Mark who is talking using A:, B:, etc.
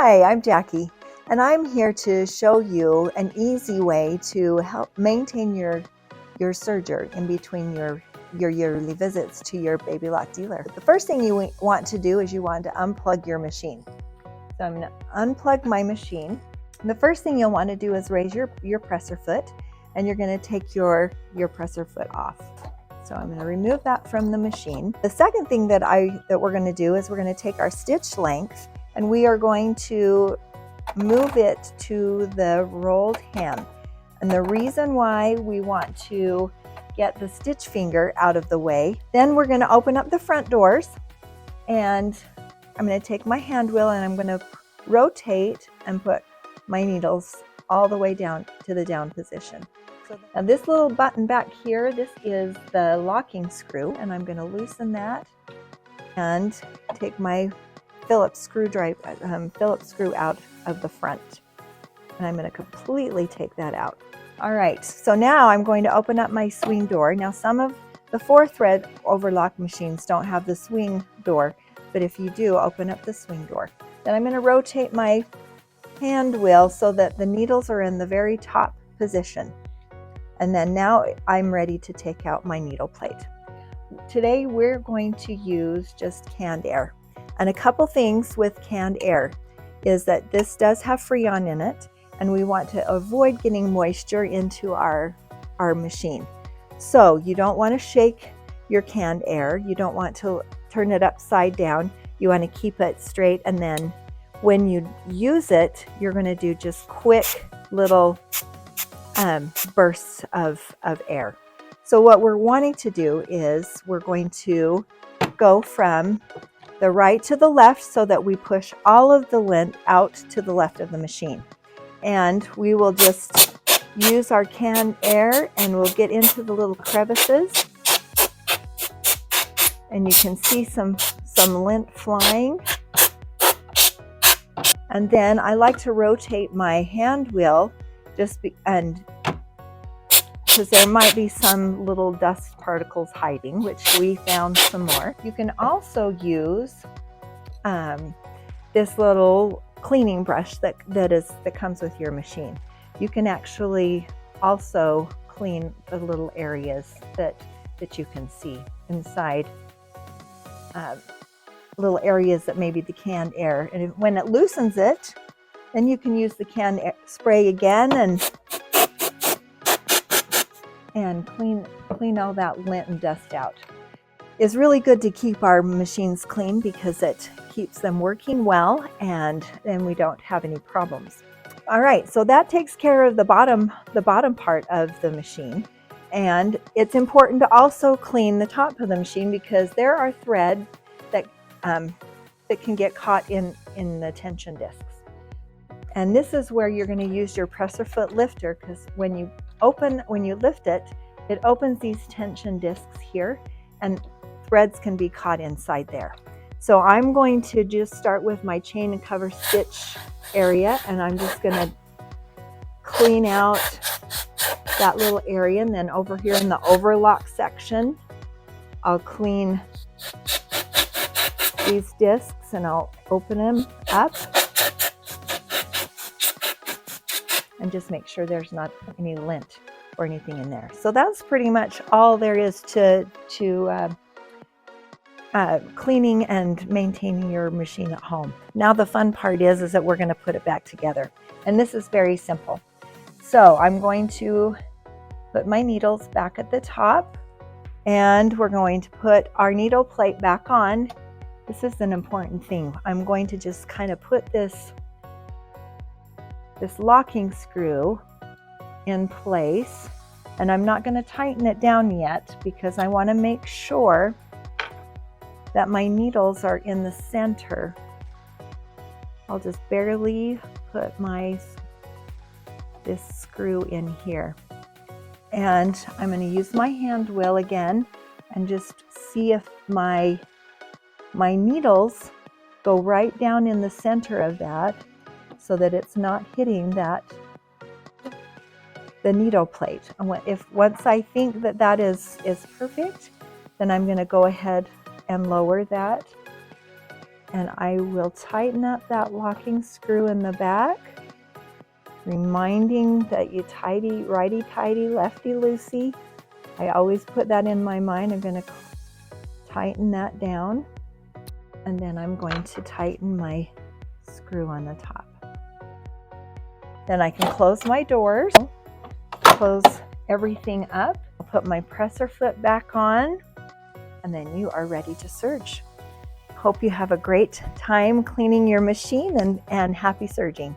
A: Hi, I'm Jackie, and I'm here to show you an easy way to help maintain your Serger in between your yearly visits to your baby lock dealer. The first thing you want to do is you want to unplug your machine. So I'm going to unplug my machine. And the first thing you'll want to do is raise your presser foot, and you're going to take your presser foot off. So I'm going to remove that from the machine. The second thing that we're going to do is we're going to take our stitch length and we are going to move it to the rolled hem. And the reason why we want to get the stitch finger out of the way, then we're going to open up the front doors, and I'm going to take my hand wheel and I'm going to rotate and put my needles all the way down to the down position. Now this little button back here, this is the locking screw, and I'm going to loosen that and take my Phillips screw out of the front, and I'm going to completely take that out. All right, so now I'm going to open up my swing door. Now some of the 4-thread overlock machines don't have the swing door, but if you do, open up the swing door. Then I'm going to rotate my hand wheel so that the needles are in the very top position. And then now I'm ready to take out my needle plate. Today we're going to use just canned air. And a couple things with canned air is that this does have Freon in it, and we want to avoid getting moisture into our machine. So you don't want to shake your canned air. You don't want to turn it upside down. You want to keep it straight, and then when you use it, you're going to do just quick little bursts of air. So what we're wanting to do is we're going to go from the right to the left so that we push all of the lint out to the left of the machine. And we will just use our canned air and we'll get into the little crevices. And you can see some lint flying. And then I like to rotate my hand wheel because there might be some little dust particles hiding, which we found some more. You can also use this little cleaning brush that comes with your machine. You can actually also clean the little areas that you can see inside, little areas that maybe the canned air. And when it loosens it, then you can use the canned air spray again and clean all that lint and dust out. It's really good to keep our machines clean because it keeps them working well, and then we don't have any problems. All right, so that takes care of the bottom part of the machine. And it's important to also clean the top of the machine because there are threads that can get caught in the tension discs. And this is where you're going to use your presser foot lifter, because when you lift it, it opens these tension discs here, and threads can be caught inside there. So I'm going to just start with my chain and cover stitch area, and I'm just going to clean out that little area. And then over here in the overlock section, I'll clean these discs and I'll open them up and just make sure there's not any lint or anything in there. So that's pretty much all there is to cleaning and maintaining your machine at home. Now the fun part is that we're going to put it back together, and this is very simple. So I'm going to put my needles back at the top, and we're going to put our needle plate back on. This is an important thing. I'm going to just kind of put this locking screw in place, and I'm not going to tighten it down yet because I want to make sure that my needles are in the center. I'll just barely put this screw in here, and I'm going to use my hand wheel again and just see if my needles go right down in the center of that, so that it's not hitting the needle plate. And once I think that is perfect, then I'm going to go ahead and lower that and I will tighten up that locking screw in the back, reminding that you tighty, righty tighty, lefty loosey. I always put that in my mind. I'm going to tighten that down, and then I'm going to tighten my screw on the top. Then I can close my doors, close everything up. I'll put my presser foot back on, and then you are ready to serge. Hope you have a great time cleaning your machine, and happy serging.